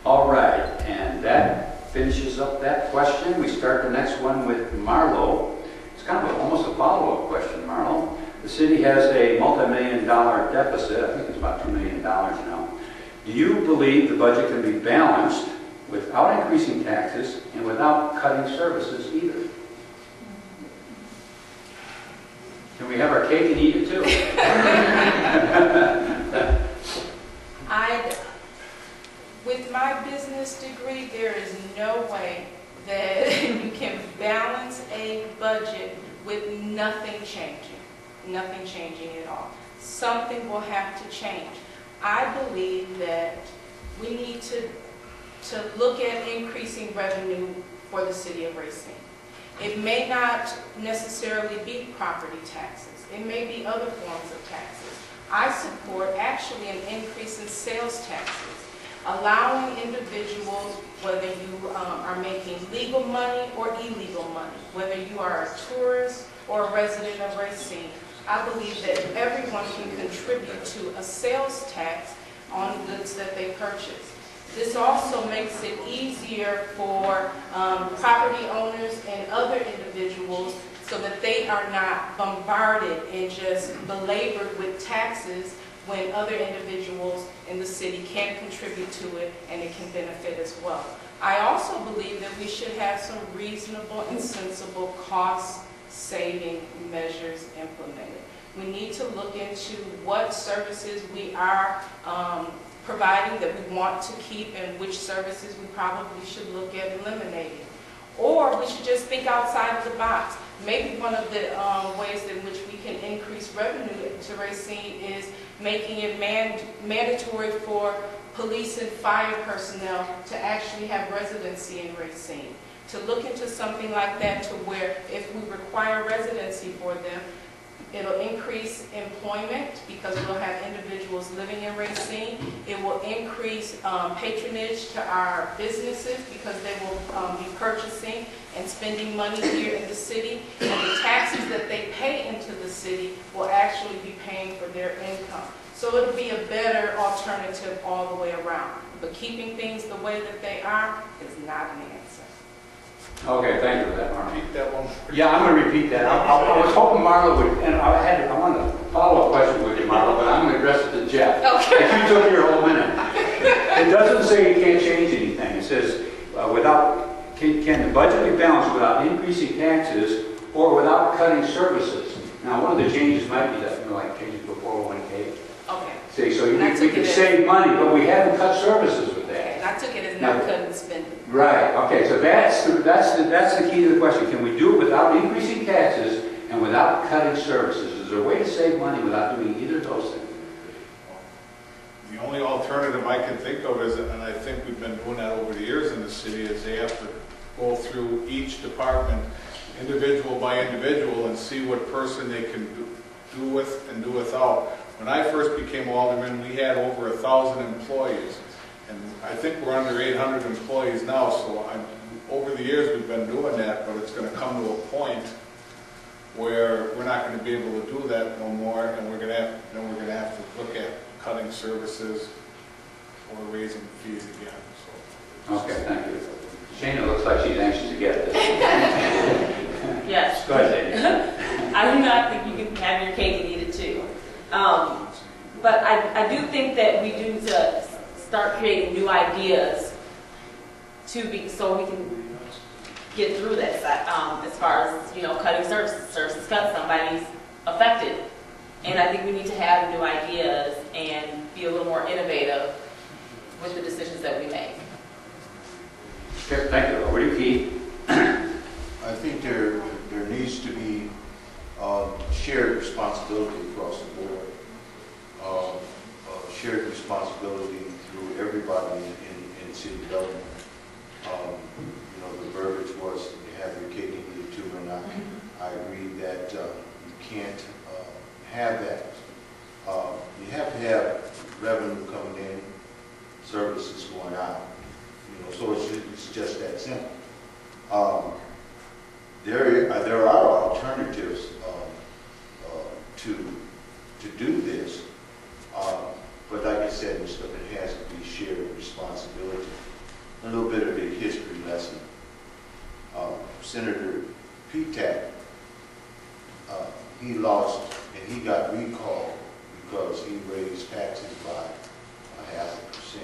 All right, and that finishes up that question. We start the next one with Marlo. It's kind of almost a follow-up question, Marlo. The city has a multi-million-dollar deficit. I think it's about $2 million now. Do you believe the budget can be balanced without increasing taxes and without cutting services either? Can we have our cake and eat it too? With my business degree, there is no way that you can balance a budget with nothing changing at all. Something will have to change. I believe that we need to look at increasing revenue for the city of Racine. It may not necessarily be property taxes. It may be other forms of taxes. I support actually an increase in sales taxes, allowing individuals, whether you are making legal money or illegal money, whether you are a tourist or a resident of Racine, I believe that everyone can contribute to a sales tax on goods that they purchase. This also makes it easier for property owners and other individuals so that they are not bombarded and just belabored with taxes when other individuals in the city can contribute to it and it can benefit as well. I also believe that we should have some reasonable and sensible cost-saving measures implemented. We need to look into what services we are providing that we want to keep and which services we probably should look at eliminating. Or we should just think outside of the box. Maybe one of the ways in which we can increase revenue to Racine is making it mandatory for police and fire personnel to actually have residency in Racine. To look into something like that to where if we require residency for them, it'll increase employment because we'll have individuals living in Racine. It will increase patronage to our businesses because they will be purchasing and spending money here in the city. And the taxes that they pay into the city will actually be paying for their income. So it'll be a better alternative all the way around. But keeping things the way that they are is not an answer. Okay, thank you for that, Marlo. Repeat that one. Yeah, I'm going to repeat that. I was hoping Marlo would, and I wanted a follow-up question with you, Marlo, but I'm going to address it to Jeff. Okay. If you took your whole minute. It doesn't say you can't change anything. It says can the budget be balanced without increasing taxes or without cutting services? Now, one of the changes might be that, like changes to a 401k. Okay. See, so we can save money, but we haven't cut services with that. And I took it as not cutting spending. Right. Okay. So that's the key to the question. Can we do it without increasing taxes and without cutting services? Is there a way to save money without doing either of those things? The only alternative I can think of is, and I think we've been doing that over the years in the city, is they have to go through each department individual by individual and see what person they can do with and do without. When I first became alderman, we had over 1,000 employees. And I think we're under 800 employees now, so over the years we've been doing that, but it's going to come to a point where we're not going to be able to do that no more, and we're going to have to look at cutting services or raising fees again. So. Okay, thank you. Shana looks like she's anxious to get this. Yes. Go ahead, Dave. I do not think you can have your cake and eat it too. But I do think that we do need to start creating new ideas so we can get through this. As far as cutting services cut, somebody's affected, and I think we need to have new ideas and be a little more innovative with the decisions that we make. Okay, thank you. Over to you, Keith. I think there needs to be shared responsibility across the board. Shared responsibility through everybody in city government. The verbiage was you have your cake and eat it too, and I agree that you can't have that. You have to have revenue coming in, services going out. So it's just that simple. There are alternatives to do this, but like I said, it has to be shared responsibility. a little bit of a history lesson. Senator P-TAC, he lost and he got recalled because he raised taxes by 0.5%.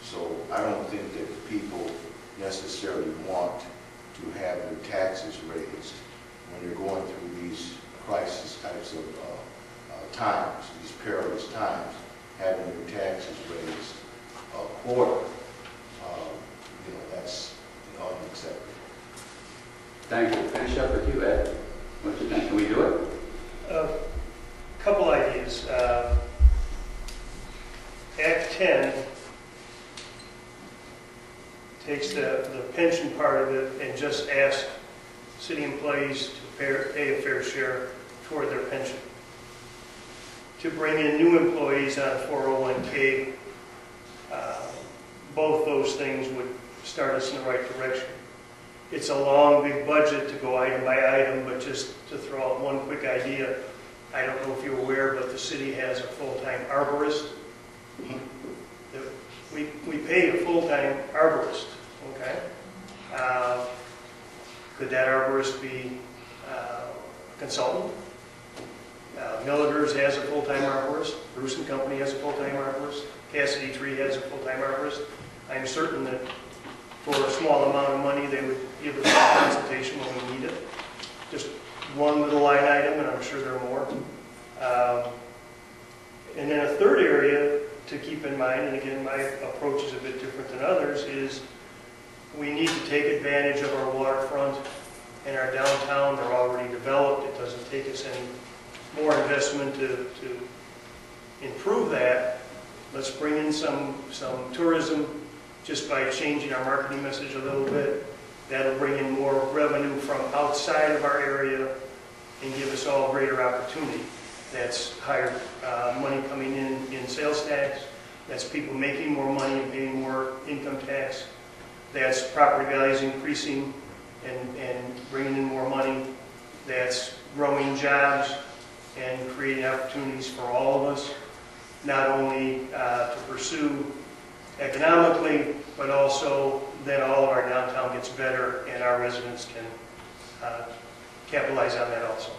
So I don't think that the people necessarily want to have their taxes raised when they're going through these crisis types of times, these perilous times. Having your taxes raised a quarter, that's unacceptable. Thank you. Finish up with you, Ed. What do you think? Can we do it? A couple ideas. Act 10 takes the pension part of it and just asks city employees to pay a fair share toward their pension. To bring in new employees on 401k, both those things would start us in the right direction. It's a long, big budget to go item by item, but just to throw out one quick idea, I don't know if you're aware, but the city has a full-time arborist. We pay a full-time arborist, okay? Could that arborist be a consultant? Miller's has a full-time arborist. Bruce & Company has a full-time arborist. Cassidy Tree has a full-time arborist. I'm certain that for a small amount of money, they would give us a consultation when we need it. Just one little line item, and I'm sure there are more. And then a third area to keep in mind, and again, my approach is a bit different than others, is we need to take advantage of our waterfront and our downtown. They're already developed. It doesn't take us any more investment to improve that. Let's bring in some tourism just by changing our marketing message a little bit. That'll bring in more revenue from outside of our area and give us all greater opportunity. That's higher money coming in sales tax. That's people making more money and paying more income tax. That's property values increasing and bringing in more money. That's growing jobs and creating opportunities for all of us, not only to pursue economically, but also then all of our downtown gets better and our residents can capitalize on that also.